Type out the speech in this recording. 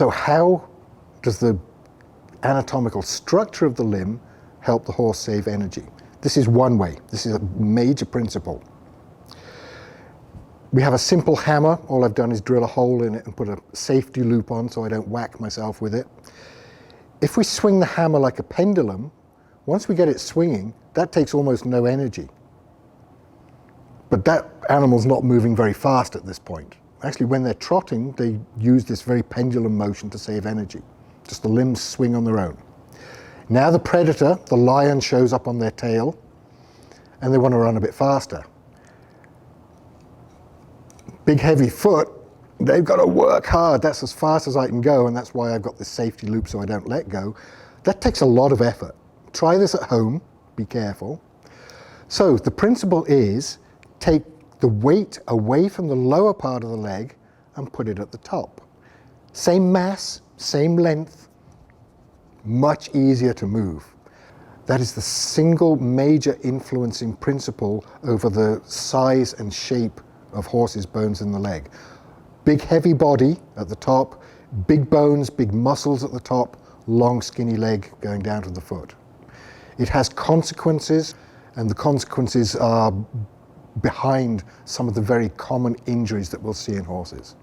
So how does the anatomical structure of the limb help the horse save energy? This is one way. This is a major principle. We have a simple hammer. All I've done is drill a hole in it and put a safety loop on so I don't whack myself with it. If we swing the hammer like a pendulum, once we get it swinging, that takes almost no energy. But that animal's not moving very fast at this point. Actually, when they're trotting, they use this very pendulum motion to save energy. Just the limbs swing on their own. Now the predator, the lion, shows up on their tail, and they want to run a bit faster. Big heavy foot, they've got to work hard. That's as fast as I can go, and that's why I've got this safety loop so I don't let go. That takes a lot of effort. Try this at home, be careful. So the principle is, take the weight away from the lower part of the leg and put it at the top. Same mass, same length, much easier to move. That is the single major influencing principle over the size and shape of horses' bones in the leg. Big heavy body at the top, big bones, big muscles at the top, long skinny leg going down to the foot. It has consequences, and the consequences are behind some of the very common injuries that we'll see in horses.